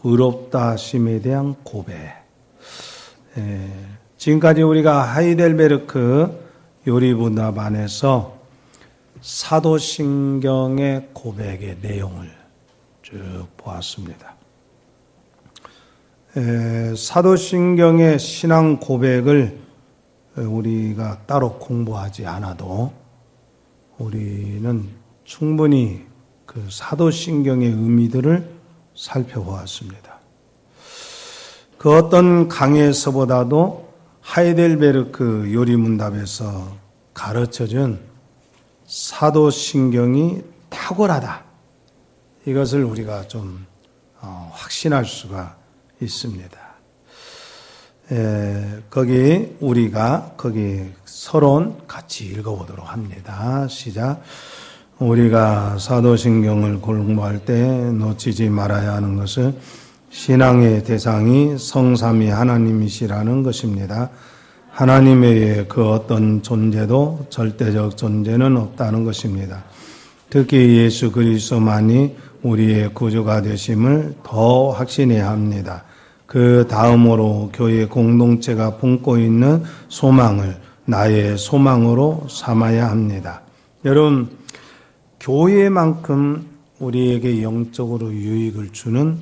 의롭다 하심에 대한 고백. 지금까지 우리가 하이델베르크 요리문답 안에서 사도신경의 고백의 내용을 쭉 보았습니다. 사도신경의 신앙 고백을 우리가 따로 공부하지 않아도 우리는 충분히 그 사도신경의 의미들을 살펴보았습니다. 그 어떤 강의에서보다도 하이델베르크 요리문답에서 가르쳐준 사도신경이 탁월하다. 이것을 우리가 좀 확신할 수가 있습니다. 우리가 거기 서론 같이 읽어보도록 합니다. 시작. 우리가 사도신경을 공부할 때 놓치지 말아야 하는 것은 신앙의 대상이 성삼위 하나님이시라는 것입니다. 하나님 외에 그 어떤 존재도 절대적 존재는 없다는 것입니다. 특히 예수 그리스도만이 우리의 구주가 되심을 더 확신해야 합니다. 그 다음으로 교회 공동체가 품고 있는 소망을 나의 소망으로 삼아야 합니다. 여러분, 교회만큼 우리에게 영적으로 유익을 주는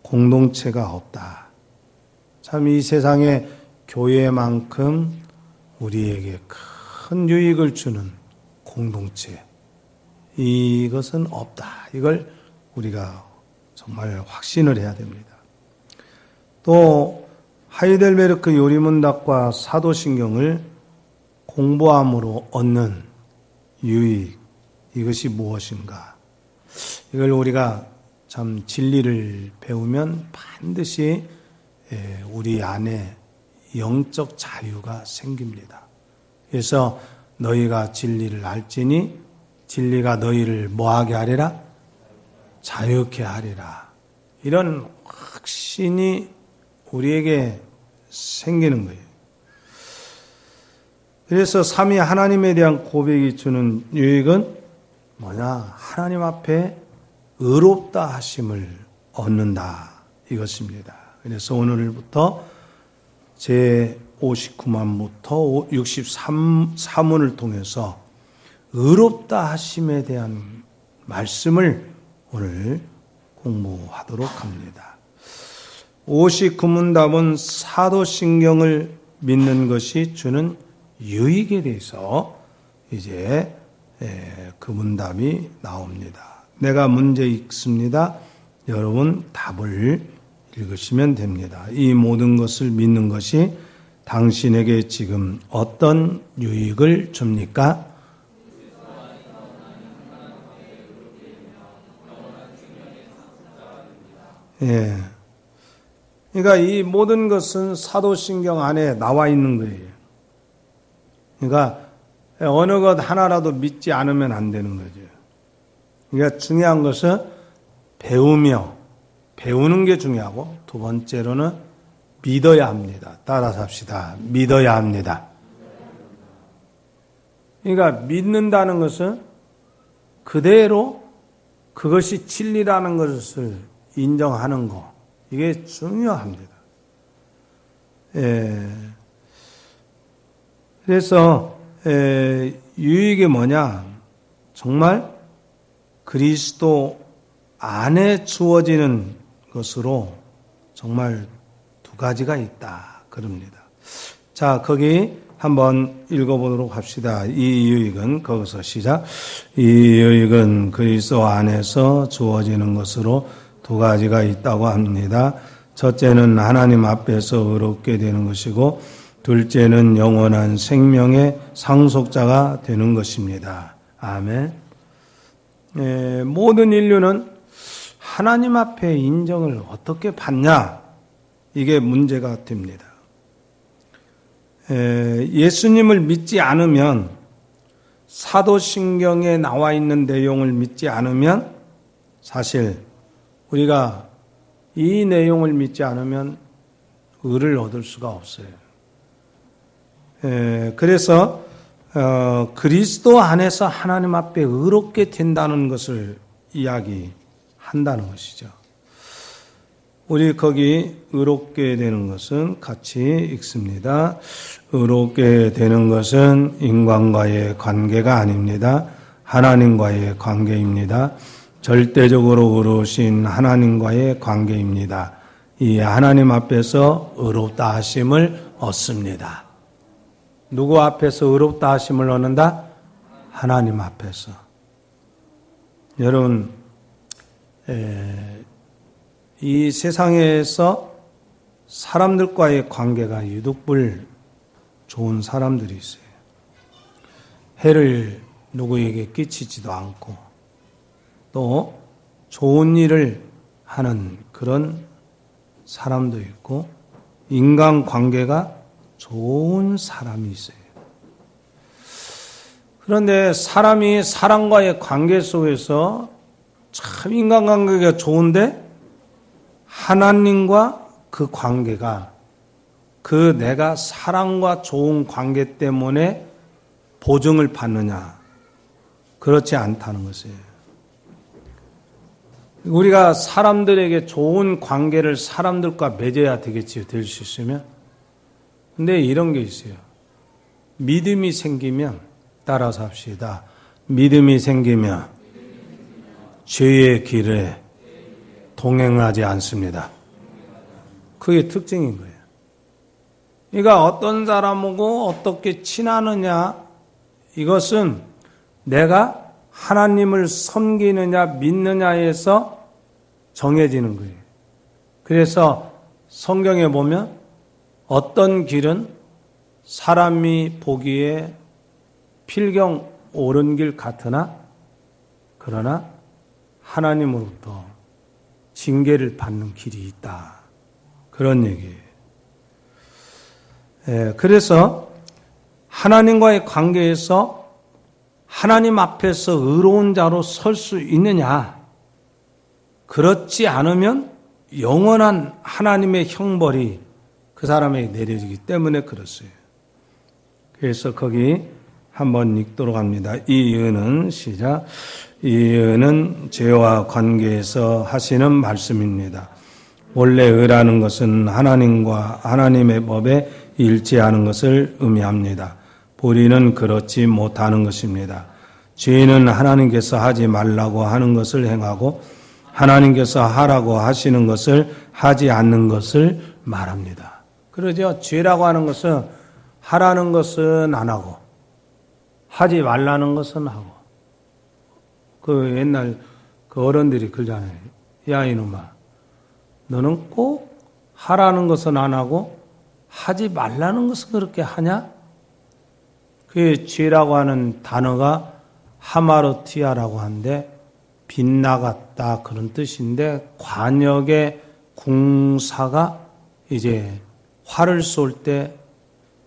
공동체가 없다. 참 이 세상에 교회만큼 우리에게 큰 유익을 주는 공동체, 이것은 없다. 이걸 우리가 정말 확신을 해야 됩니다. 또 하이델베르크 요리문답과 사도신경을 공부함으로 얻는 유익, 이것이 무엇인가? 이걸 우리가 참 진리를 배우면 반드시 우리 안에 영적 자유가 생깁니다. 그래서 너희가 진리를 알지니 진리가 너희를 뭐하게 하리라? 자유케 하리라. 이런 확신이 우리에게 생기는 거예요. 그래서 삼위 하나님에 대한 고백이 주는 유익은 뭐냐? 하나님 앞에 의롭다 하심을 얻는다. 이것입니다. 그래서 오늘부터 제 59만부터 63문을 통해서 의롭다 하심에 대한 말씀을 오늘 공부하도록 합니다. 59문답은 사도신경을 믿는 것이 주는 유익에 대해서 이제 그 문답이 나옵니다. 내가 문제 읽습니다. 여러분 답을 읽으시면 됩니다. 이 모든 것을 믿는 것이 당신에게 지금 어떤 유익을 줍니까? 그러니까 이 모든 것은 사도신경 안에 나와 있는 거예요. 그러니까 어느 것 하나라도 믿지 않으면 안 되는 거죠. 그러니까 중요한 것은 배우는 게 중요하고, 두 번째로는 믿어야 합니다. 따라서 합시다. 믿어야 합니다. 그러니까 믿는다는 것은 그대로 그것이 진리라는 것을 인정하는 거, 이게 중요합니다. 그래서 유익이 뭐냐? 정말 그리스도 안에 주어지는 것으로 정말 두 가지가 있다. 그럽니다. 자, 거기 한번 읽어보도록 합시다. 이 유익은, 거기서 시작. 이 유익은 그리스도 안에서 주어지는 것으로 두 가지가 있다고 합니다. 첫째는 하나님 앞에서 의롭게 되는 것이고, 둘째는 영원한 생명의 상속자가 되는 것입니다. 아멘. 모든 인류는 하나님 앞에 인정을 어떻게 받냐? 이게 문제가 됩니다. 예수님을 믿지 않으면, 사도신경에 나와 있는 내용을 믿지 않으면, 사실 우리가 이 내용을 믿지 않으면 의를 얻을 수가 없어요. 그래서 그리스도 안에서 하나님 앞에 의롭게 된다는 것을 이야기한다는 것이죠. 우리 거기 의롭게 되는 것은 같이 읽습니다. 의롭게 되는 것은 인간과의 관계가 아닙니다. 하나님과의 관계입니다. 절대적으로 의로우신 하나님과의 관계입니다. 이 하나님 앞에서 의롭다 하심을 얻습니다. 누구 앞에서 의롭다 하심을 얻는다? 하나님 앞에서. 여러분, 이 세상에서 사람들과의 관계가 유독불 좋은 사람들이 있어요. 해를 누구에게 끼치지도 않고 또 좋은 일을 하는 그런 사람도 있고 인간관계가 좋은 사람이 있어요. 그런데 사람이 사람과의 관계 속에서 참 인간관계가 좋은데 하나님과 그 관계가 그 내가 사랑과 좋은 관계 때문에 보증을 받느냐? 그렇지 않다는 것이에요. 우리가 사람들에게 좋은 관계를 사람들과 맺어야 되겠지요. 될 수 있으면. 근데 이런 게 있어요. 믿음이 생기면 따라서 합시다. 믿음이 생기면 죄의 길에 동행하지 않습니다. 그게 특징인 거예요. 그러니까 어떤 사람하고 어떻게 친하느냐 이것은 내가 하나님을 섬기느냐 믿느냐에서 정해지는 거예요. 그래서 성경에 보면 어떤 길은 사람이 보기에 필경 옳은 길 같으나 그러나 하나님으로부터 징계를 받는 길이 있다. 그런 얘기예요. 그래서 하나님과의 관계에서 하나님 앞에서 의로운 자로 설 수 있느냐? 그렇지 않으면 영원한 하나님의 형벌이 그 사람에게 내려지기 때문에 그렇어요. 그래서 거기 한번 읽도록 합니다. 이 의는 시작. 이 의는 죄와 관계에서 하시는 말씀입니다. 원래 의라는 것은 하나님과 하나님의 법에 일치하는 것을 의미합니다. 불의는 그렇지 못하는 것입니다. 죄는 하나님께서 하지 말라고 하는 것을 행하고 하나님께서 하라고 하시는 것을 하지 않는 것을 말합니다. 그러죠. 죄라고 하는 것은 하라는 것은 안 하고 하지 말라는 것은 하고. 그 옛날 그 어른들이 그러잖아요. 야 이놈아, 너는 꼭 하라는 것은 안 하고 하지 말라는 것은 그렇게 하냐? 그 죄라고 하는 단어가 하마르티아라고 하는데 빗나갔다 그런 뜻인데 관역의 궁사가 이제 활을 쏠 때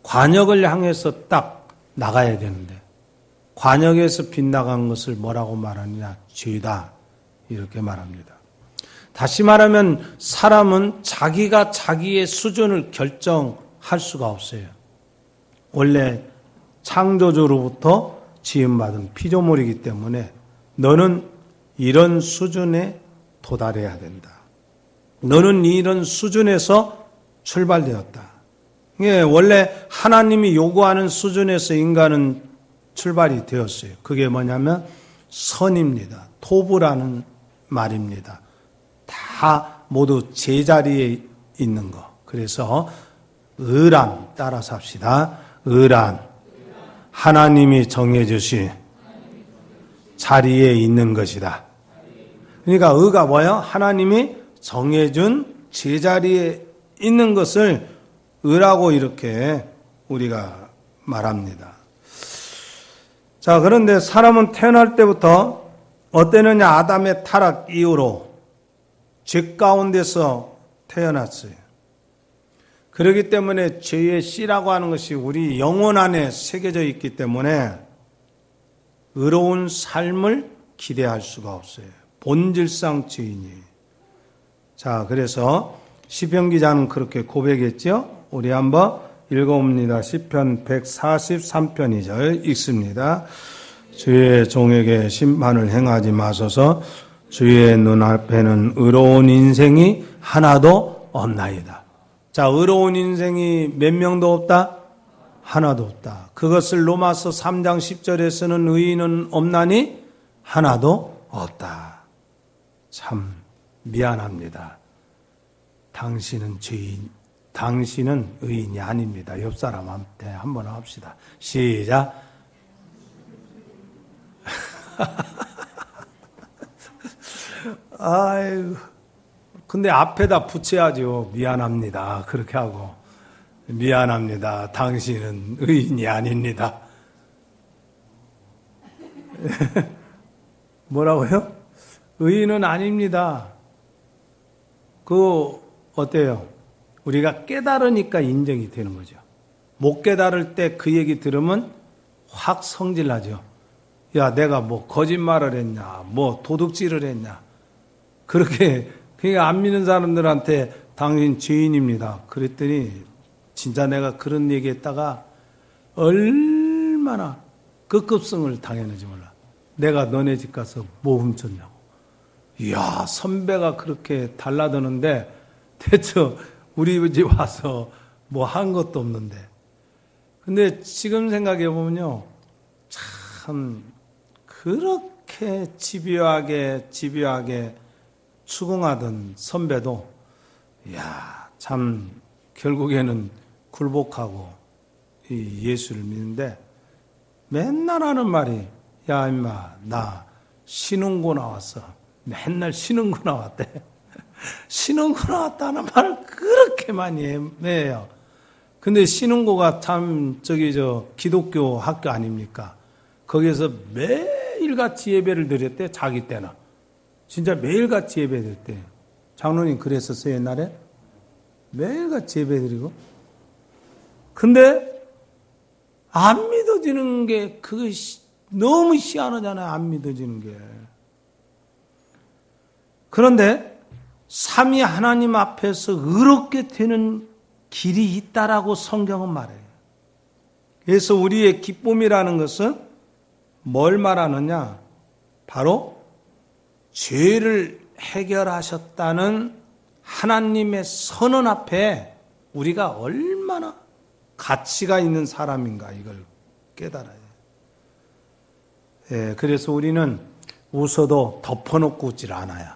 관역을 향해서 딱 나가야 되는데 관역에서 빗나간 것을 뭐라고 말하느냐? 죄다. 이렇게 말합니다. 다시 말하면 사람은 자기가 자기의 수준을 결정할 수가 없어요. 원래 창조주로부터 지음받은 피조물이기 때문에 너는 이런 수준에 도달해야 된다. 너는 이런 수준에서 출발되었다. 이게 원래 하나님이 요구하는 수준에서 인간은 출발이 되었어요. 그게 뭐냐면 선입니다. 토부라는 말입니다. 다 모두 제자리에 있는 거. 그래서 의란 따라서 합시다. 의란 하나님이 정해주신 자리에 있는 것이다. 그러니까 의가 뭐예요? 하나님이 정해준 제자리에 있는 것을 의라고 이렇게 우리가 말합니다. 자, 그런데 사람은 태어날 때부터 어땠느냐? 아담의 타락 이후로 죄 가운데서 태어났어요. 그렇기 때문에 죄의 씨라고 하는 것이 우리 영혼 안에 새겨져 있기 때문에 의로운 삶을 기대할 수가 없어요. 본질상 죄인이에요. 자, 그래서 시편 기자는 그렇게 고백했죠. 우리 한번 읽어봅니다. 시편 143편 2절 읽습니다. 주의 종에게 심판을 행하지 마소서. 주의 눈앞에는 의로운 인생이 하나도 없나이다. 자, 의로운 인생이 몇 명도 없다? 하나도 없다. 그것을 로마서 3장 10절에서는 의인은 없나니 하나도 없다. 참 미안합니다. 당신은 죄인, 당신은 의인이 아닙니다. 옆 사람한테 한번 합시다. 시작. 아이고. 근데 앞에다 붙여야죠. 미안합니다. 그렇게 하고. 미안합니다. 당신은 의인이 아닙니다. 뭐라고요? 의인은 아닙니다. 어때요? 우리가 깨달으니까 인정이 되는 거죠. 못 깨달을 때 그 얘기 들으면 확 성질나죠. 야, 내가 뭐 거짓말을 했냐, 뭐 도둑질을 했냐. 그렇게, 그러니까 안 믿는 사람들한테 당신 죄인입니다. 그랬더니 진짜 내가 그런 얘기 했다가 얼마나 급급성을 당했는지 몰라. 내가 너네 집 가서 뭐 훔쳤냐고. 이야, 선배가 그렇게 달라드는데 대체 우리 집 와서 뭐 한 것도 없는데. 근데 지금 생각해 보면요, 참 그렇게 집요하게 추궁하던 선배도 이야, 참 결국에는 굴복하고 이 예수를 믿는데 맨날 하는 말이, 야 임마, 나 신흥고 나왔어. 맨날 신흥고 나왔대. 신흥고 나왔다는 말을 그렇게 많이 해요. 근데 신흥고가 참 기독교 학교 아닙니까? 거기에서 매일같이 예배를 드렸대. 자기 때는 진짜 매일같이 예배 드렸대. 장로님 그랬었어요 옛날에. 매일같이 예배 드리고. 근데 안 믿어지는 게 그거 너무 희한하잖아요. 안 믿어지는 게. 그런데 삼위 하나님 앞에서 의롭게 되는 길이 있다라고 성경은 말해요. 그래서 우리의 기쁨이라는 것은 뭘 말하느냐? 바로 죄를 해결하셨다는 하나님의 선언 앞에 우리가 얼마나 가치가 있는 사람인가 이걸 깨달아야 해요. 예, 그래서 우리는 웃어도 덮어놓고 웃질 않아요.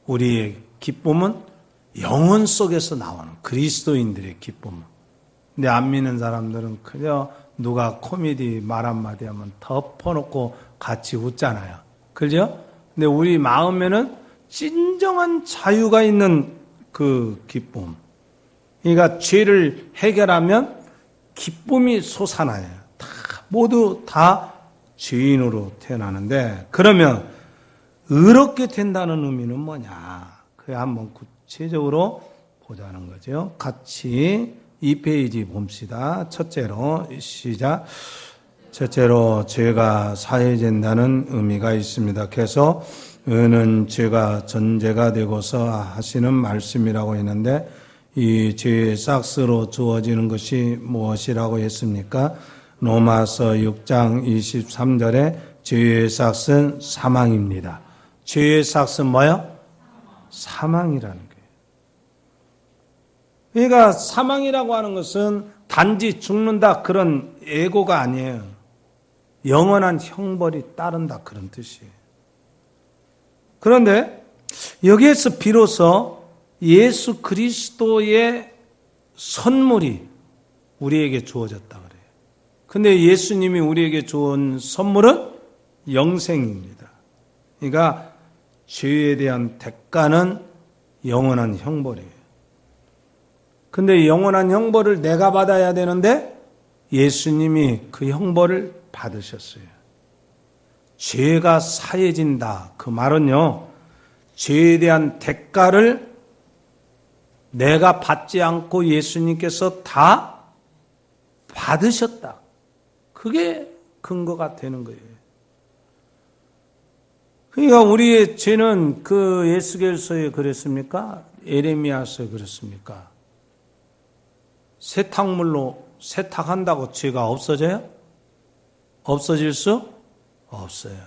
우리의 기쁨은 영혼 속에서 나오는 그리스도인들의 기쁨. 근데 안 믿는 사람들은 그저 누가 코미디 말 한마디 하면 덮어놓고 같이 웃잖아요. 그죠? 근데 우리 마음에는 진정한 자유가 있는 그 기쁨. 그러니까 죄를 해결하면 기쁨이 솟아나요. 모두 다 죄인으로 태어나는데, 그러면 의롭게 된다는 의미는 뭐냐? 그게 한번 구체적으로 보자는 거죠. 같이 2페이지 봅시다. 첫째로 시작. 첫째로 죄가 사해진다는 의미가 있습니다. 그래서 의는 죄가 전제가 되고서 하시는 말씀이라고 했는데, 이 죄의 삭스로 주어지는 것이 무엇이라고 했습니까? 로마서 6장 23절에 죄의 삭스는 사망입니다. 죄의 삭스는 뭐요? 사망이라는 거예요. 그러니까 사망이라고 하는 것은 단지 죽는다 그런 예고가 아니에요. 영원한 형벌이 따른다 그런 뜻이에요. 그런데 여기에서 비로소 예수 그리스도의 선물이 우리에게 주어졌다 그래요. 근데 예수님이 우리에게 주은 선물은 영생입니다. 그러니까 죄에 대한 대가는 영원한 형벌이에요. 근데 영원한 형벌을 내가 받아야 되는데 예수님이 그 형벌을 받으셨어요. 죄가 사해진다. 그 말은요, 죄에 대한 대가를 내가 받지 않고 예수님께서 다 받으셨다. 그게 근거가 되는 거예요. 그러니까 우리의 죄는 그 에스겔서에 그랬습니까? 에레미야서에 그랬습니까? 세탁물로 세탁한다고 죄가 없어져요? 없어질 수 없어요.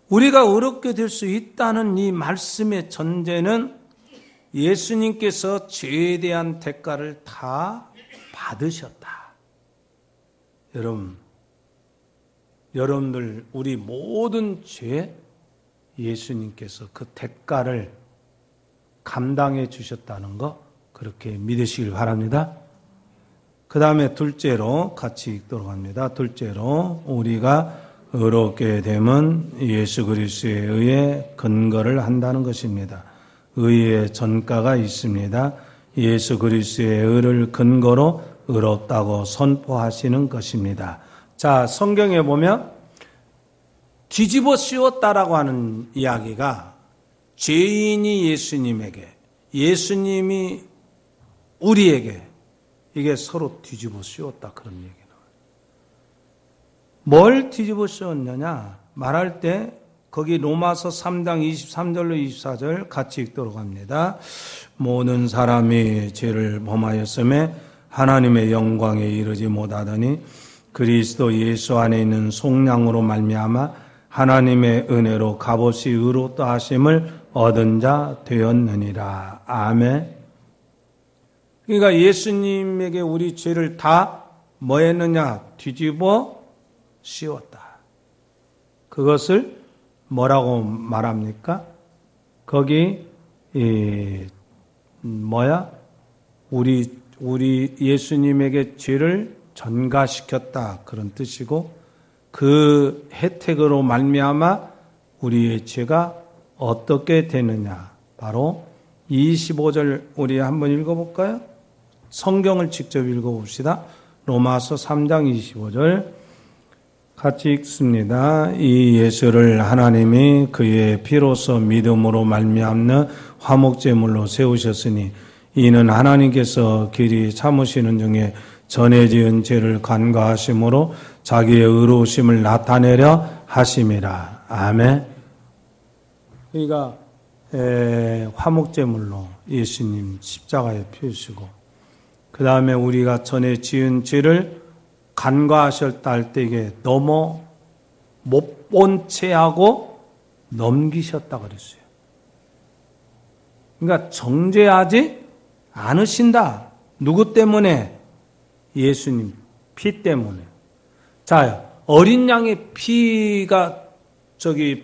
우리가 의롭게 될 수 있다는 이 말씀의 전제는 예수님께서 죄에 대한 대가를 다 받으셨다. 여러분들 우리 모든 죄 예수님께서 그 대가를 감당해 주셨다는 거 그렇게 믿으시길 바랍니다. 그 다음에 둘째로 같이 읽도록 합니다. 둘째로 우리가 의롭게 됨은 예수 그리스도에 의해 근거를 한다는 것입니다. 의의 전가가 있습니다. 예수 그리스도의 의를 근거로 의롭다고 선포하시는 것입니다. 자, 성경에 보면 뒤집어 씌웠다라고 하는 이야기가 죄인이 예수님에게, 예수님이 우리에게 이게 서로 뒤집어 씌웠다 그런 얘기예요. 뭘 뒤집어 씌웠느냐 말할 때 거기 로마서 3장 23절로 24절 같이 읽도록 합니다. 모든 사람이 죄를 범하였음에 하나님의 영광에 이르지 못하더니 그리스도 예수 안에 있는 속량으로 말미암아 하나님의 은혜로 값없이 의롭다 하심을 얻은 자 되었느니라. 아멘. 그러니까 예수님에게 우리 죄를 다 뭐 했느냐? 뒤집어 씌웠다. 그것을 뭐라고 말합니까? 거기 우리 예수님에게 죄를 전가시켰다 그런 뜻이고 그 혜택으로 말미암아 우리의 죄가 어떻게 되느냐? 바로 25절 우리 한번 읽어볼까요? 성경을 직접 읽어봅시다. 로마서 3장 25절 같이 읽습니다. 이 예수를 하나님이 그의 피로서 믿음으로 말미암는 화목제물로 세우셨으니 이는 하나님께서 길이 참으시는 중에 전에 지은 죄를 간과하심으로 자기의 의로우심을 나타내려 하심이라. 아멘. 그러니까 화목제물로 예수님 십자가에 피우시고 그 다음에 우리가 전에 지은 죄를 간과하셨다 할 때 이게 넘어 못 본 채 하고 넘기셨다 그랬어요. 그러니까 정죄하지 않으신다. 누구 때문에? 예수님 피 때문에. 자, 어린 양의 피가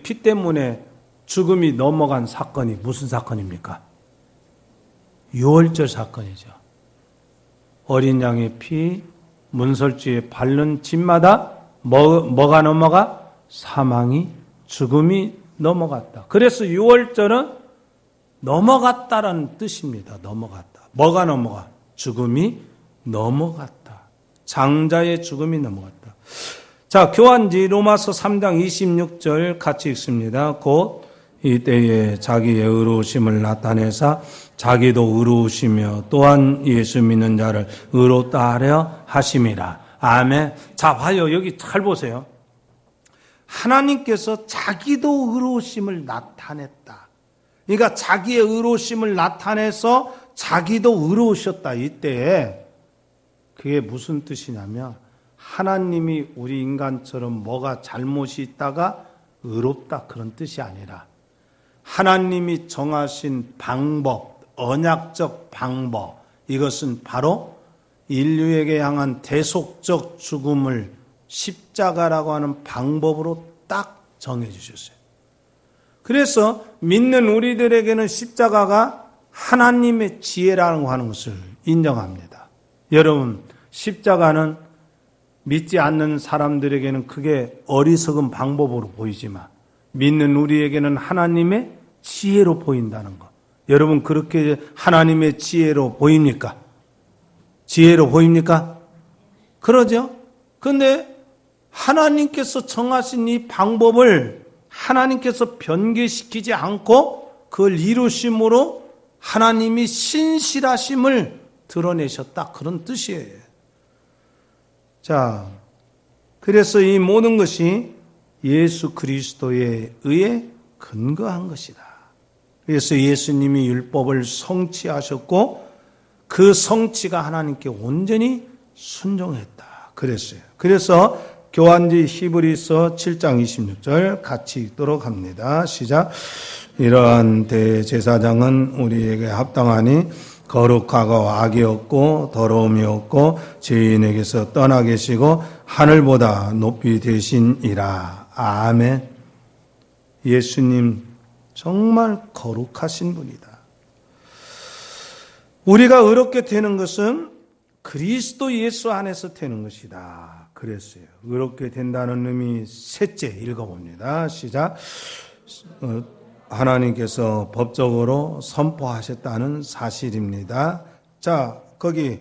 피 때문에 죽음이 넘어간 사건이 무슨 사건입니까? 유월절 사건이죠. 어린 양의 피, 문설주에 바른 집마다 뭐가 넘어가? 사망이, 죽음이 넘어갔다. 그래서 유월절은 넘어갔다라는 뜻입니다. 넘어갔다. 뭐가 넘어가? 죽음이 넘어갔다. 장자의 죽음이 넘어갔다. 자, 교환지 로마서 3장 26절 같이 읽습니다. 곧 이때에 자기의 의로우심을 나타내사 자기도 의로우시며 또한 예수 믿는 자를 의롭다 하려 하심이라. 아멘. 자, 봐요. 여기 잘 보세요. 하나님께서 자기도 의로우심을 나타냈다. 그러니까 자기의 의로우심을 나타내서 자기도 의로우셨다. 이때에 그게 무슨 뜻이냐면 하나님이 우리 인간처럼 뭐가 잘못이 있다가 의롭다 그런 뜻이 아니라 하나님이 정하신 방법, 언약적 방법, 이것은 바로 인류에게 향한 대속적 죽음을 십자가라고 하는 방법으로 딱 정해 주셨어요. 그래서 믿는 우리들에게는 십자가가 하나님의 지혜라고 하는 것을 인정합니다. 여러분, 십자가는 믿지 않는 사람들에게는 그게 어리석은 방법으로 보이지만 믿는 우리에게는 하나님의 지혜로 보인다는 것. 여러분 그렇게 하나님의 지혜로 보입니까? 지혜로 보입니까? 그러죠? 근데 하나님께서 정하신 이 방법을 하나님께서 변개시키지 않고 그걸 이루심으로 하나님이 신실하심을 드러내셨다. 그런 뜻이에요. 자, 그래서 이 모든 것이 예수 그리스도에 의해 근거한 것이다. 그래서 예수님이 율법을 성취하셨고 그 성취가 하나님께 온전히 순종했다. 그랬어요. 그래서 교환지 히브리서 7장 26절 같이 읽도록 합니다. 시작. 이러한 대제사장은 우리에게 합당하니 거룩하고 악이 없고 더러움이 없고 죄인에게서 떠나 계시고 하늘보다 높이 되시니라. 아멘. 예수님 정말 거룩하신 분이다. 우리가 의롭게 되는 것은 그리스도 예수 안에서 되는 것이다. 그랬어요. 의롭게 된다는 의미 셋째 읽어봅니다. 시작. 하나님께서 법적으로 선포하셨다는 사실입니다. 자, 거기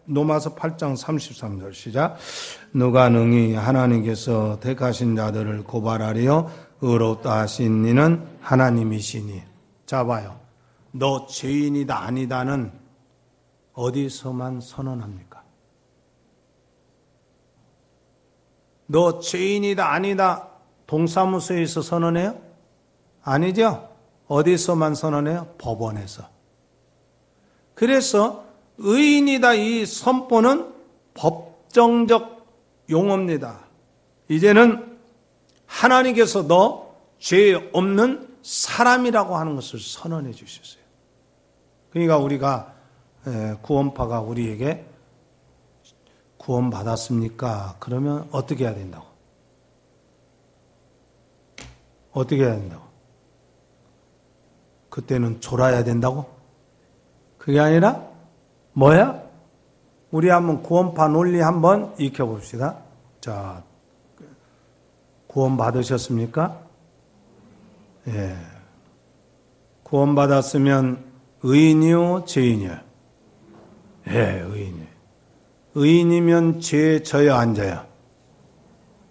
로마서 8장 33절 시작. 누가 능히 하나님께서 택하신 자들을 고발하리요 의롭다 하신 이는 하나님이시니. 자 봐요. 너 죄인이다 아니다는 어디서만 선언합니까? 너 죄인이다 아니다 동사무소에서 선언해요? 아니죠. 어디서만 선언해요? 법원에서. 그래서 의인이다 이 선포는 법정적 용어입니다. 이제는 하나님께서 너 죄 없는 사람이라고 하는 것을 선언해 주셨어요. 그러니까 우리가 구원파가 우리에게 구원받았습니까? 그러면 어떻게 해야 된다고? 어떻게 해야 된다고? 그때는 졸아야 된다고? 그게 아니라 뭐야? 우리 한번 구원파 논리 한번 익혀봅시다. 자, 구원 받으셨습니까? 예. 구원 받았으면 의인이요, 죄인이요? 예, 의인이요. 의인이면 죄 져요, 안 져요?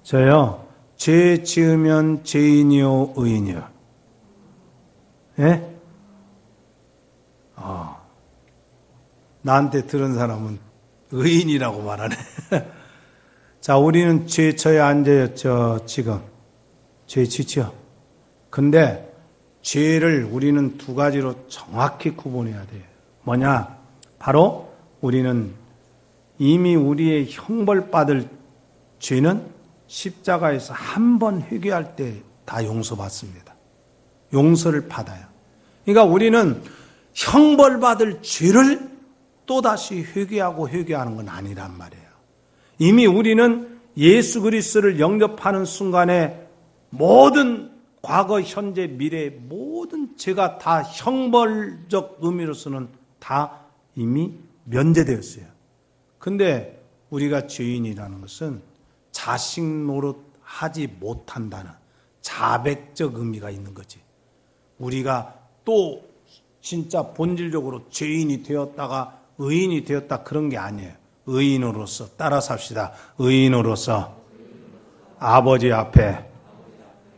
저요. 죄 지으면 죄인이요, 의인이요? 예? 나한테 들은 사람은 의인이라고 말하네. 자, 우리는 죄 져야 안 져요, 지금? 죄 지죠? 근데 죄를 우리는 두 가지로 정확히 구분해야 돼요. 뭐냐? 바로 우리는 이미 우리의 형벌받을 죄는 십자가에서 한 번 회개할 때 다 용서받습니다. 용서를 받아요. 그러니까 우리는 형벌받을 죄를 또다시 회개하고 회개하는 건 아니란 말이에요. 이미 우리는 예수 그리스도를 영접하는 순간에 모든 과거, 현재, 미래의 모든 죄가 다 형벌적 의미로서는 다 이미 면제되었어요. 근데 우리가 죄인이라는 것은 자식 노릇하지 못한다는 자백적 의미가 있는 거지. 우리가 또 진짜 본질적으로 죄인이 되었다가 의인이 되었다 그런 게 아니에요. 의인으로서 따라 삽시다. 의인으로서 아버지 앞에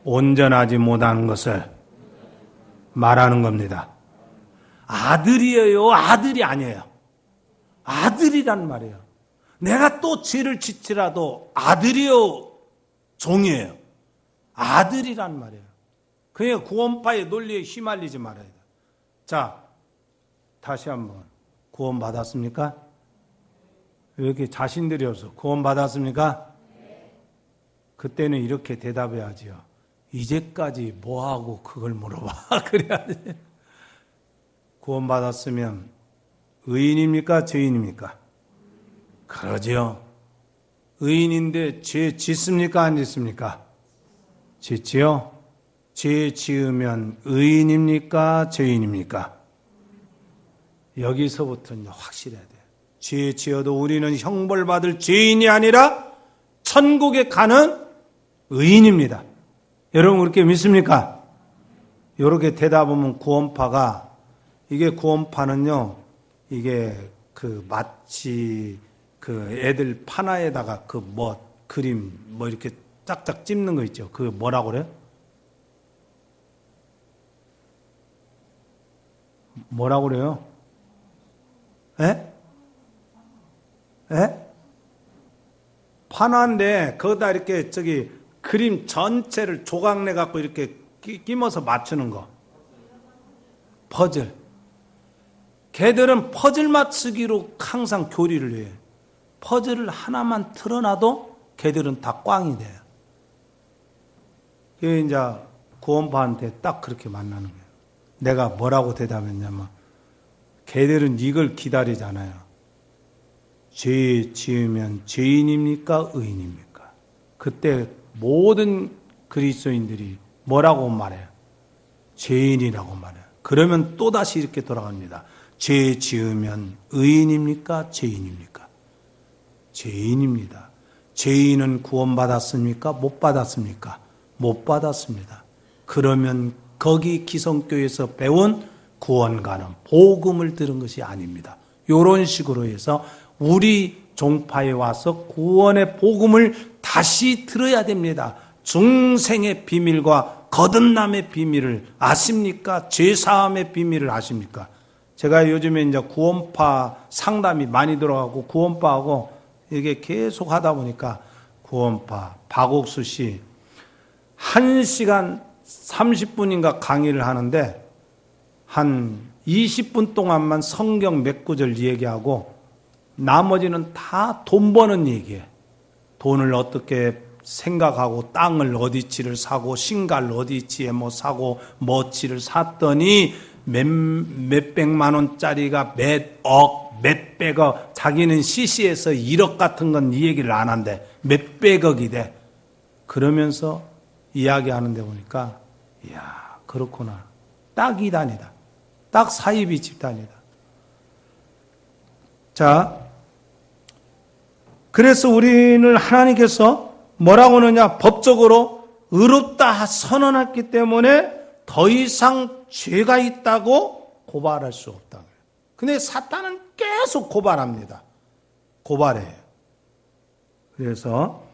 온전하지 못하는 것을 말하는 겁니다. 아들이에요? 아들이 아니에요. 아들이란 말이에요. 내가 또 죄를 짓더라도 아들이요? 종이에요. 아들이란 말이에요. 그러니까 구원파의 논리에 휘말리지 말아야 돼요. 자, 다시 한번. 구원 받았습니까? 왜 이렇게 자신들이 없어? 구원 받았습니까? 그때는 이렇게 대답해야지요. 이제까지 뭐하고 그걸 물어봐. 그래야지. 구원 받았으면 의인입니까? 죄인입니까? 그러죠. 의인인데 죄 짓습니까? 안 짓습니까? 짓지요? 죄 지으면 의인입니까? 죄인입니까? 여기서부터는 확실해야 돼요. 죄 지어도 우리는 형벌받을 죄인이 아니라 천국에 가는 의인입니다. 여러분 그렇게 믿습니까? 이렇게 대답하면 구원파가, 이게 구원파는요, 이게 마치 애들 판화에다가 그림 이렇게 짝짝 찝는 거 있죠. 뭐라고 그래요? 뭐라고 그래요? 에? 에? 판화인데 거기다 이렇게 그림 전체를 조각내 갖고 이렇게 끼면서 맞추는 거. 퍼즐. 걔들은 퍼즐 맞추기로 항상 교리를 해요. 퍼즐을 하나만 틀어놔도 걔들은 다 꽝이 돼요. 그게 이제 구원파한테 딱 그렇게 만나는 거예요. 내가 뭐라고 대답했냐면, 걔들은 이걸 기다리잖아요. 죄 지으면 죄인입니까? 의인입니까? 그때 모든 그리스도인들이 뭐라고 말해요? 죄인이라고 말해요. 그러면 또다시 이렇게 돌아갑니다. 죄 지으면 의인입니까? 죄인입니까? 죄인입니다. 죄인은 구원받았습니까? 못 받았습니까? 못 받았습니다. 그러면 거기 기성교에서 배운 구원가는 복음을 들은 것이 아닙니다. 이런 식으로 해서 우리 종파에 와서 구원의 복음을 다시 들어야 됩니다. 중생의 비밀과 거듭남의 비밀을 아십니까? 죄사함의 비밀을 아십니까? 제가 요즘에 이제 구원파 상담이 많이 들어가고 구원파하고 이게 계속 하다 보니까 구원파 박옥수 씨 1시간 30분인가 강의를 하는데 한 20분 동안만 성경 몇 구절 얘기하고 나머지는 다 돈 버는 얘기예요. 돈을 어떻게 생각하고 땅을 어디치를 사고 신갈 어디치에 뭐 사고 뭐치를 샀더니 몇백만 원짜리가 몇억 몇백억 자기는 CC에서 1억 같은 건 이 얘기를 안 한대. 몇백억이 돼. 그러면서 이야기하는데 보니까 이야 그렇구나. 딱 이단이다. 딱 사이비 집단이다. 자, 그래서 우리는 하나님께서 뭐라고 하느냐? 법적으로 의롭다 선언했기 때문에 더 이상 죄가 있다고 고발할 수 없다. 근데 사탄은 계속 고발합니다. 고발해요. 그래서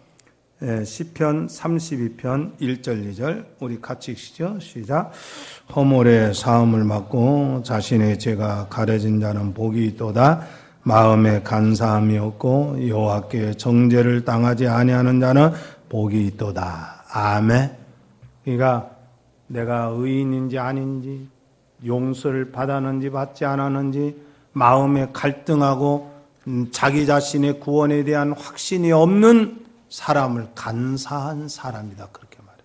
시편 32편 1절 2절 우리 같이 읽시죠. 시작. 허물의 사함을 받고 자신의 죄가 가려진 자는 복이 있도다. 마음에 간사함이 없고 여호와께 정죄를 당하지 아니하는 자는 복이 있도다. 아멘. 그러니까 내가 의인인지 아닌지 용서를 받았는지 받지 않았는지 마음에 갈등하고 자기 자신의 구원에 대한 확신이 없는 사람을 간사한 사람이다. 그렇게 말해요.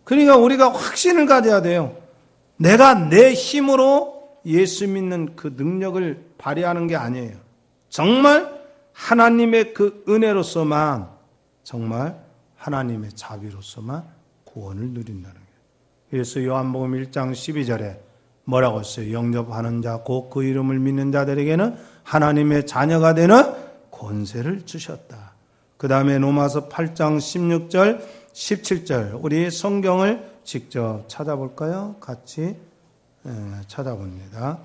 그러니까 우리가 확신을 가져야 돼요. 내가 내 힘으로 예수 믿는 그 능력을 발휘하는 게 아니에요. 정말 하나님의 그 은혜로서만 정말 하나님의 자비로서만 구원을 누린다는 거예요. 그래서 요한복음 1장 12절에 뭐라고 했어요? 영접하는 자 곧 그 이름을 믿는 자들에게는 하나님의 자녀가 되는 권세를 주셨다. 그 다음에 로마서 8장 16절 17절 우리 성경을 직접 찾아볼까요? 같이 찾아봅니다.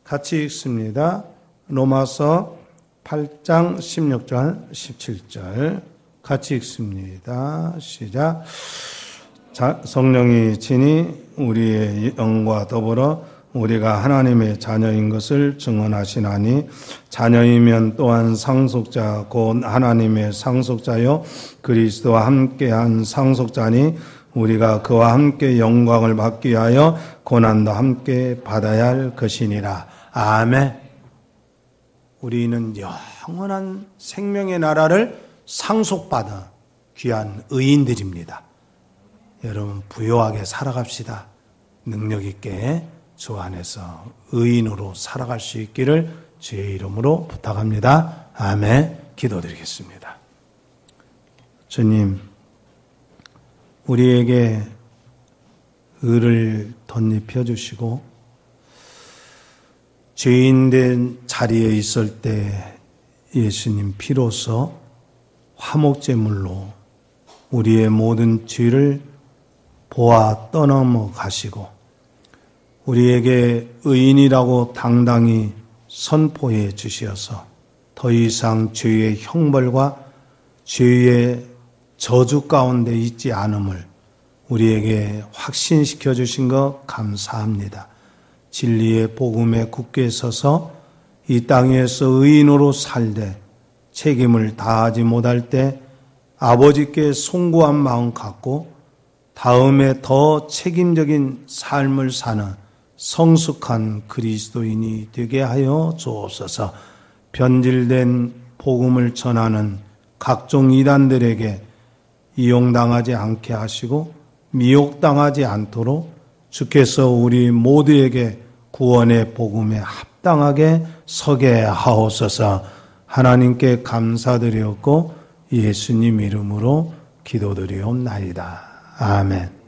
같이 읽습니다. 로마서 8장 16절 17절 같이 읽습니다. 시작. 성령이 친히 우리의 영과 더불어 우리가 하나님의 자녀인 것을 증언하시나니 자녀이면 또한 상속자 곧 하나님의 상속자요 그리스도와 함께한 상속자니 우리가 그와 함께 영광을 받기 위하여 고난도 함께 받아야 할 것이니라. 아멘. 우리는 영원한 생명의 나라를 상속받은 귀한 의인들입니다. 여러분 부요하게 살아갑시다. 능력 있게 주 안에서 의인으로 살아갈 수 있기를 주의 이름으로 부탁합니다. 아멘. 기도드리겠습니다. 주님, 우리에게 의를 덧입혀 주시고 죄인된 자리에 있을 때 예수님 피로써 화목제물로 우리의 모든 죄를 보아 떠넘어 가시고 우리에게 의인이라고 당당히 선포해 주시어서 더 이상 죄의 형벌과 죄의 저주 가운데 있지 않음을 우리에게 확신시켜 주신 것 감사합니다. 진리의 복음에 굳게 서서 이 땅에서 의인으로 살되 책임을 다하지 못할 때 아버지께 송구한 마음 갖고 다음에 더 책임적인 삶을 사는 성숙한 그리스도인이 되게 하여 주옵소서. 변질된 복음을 전하는 각종 이단들에게 이용당하지 않게 하시고 미혹당하지 않도록 주께서 우리 모두에게 구원의 복음에 합당하게 서게 하옵소서. 하나님께 감사드렸고 예수님 이름으로 기도드리옵나이다. 아멘.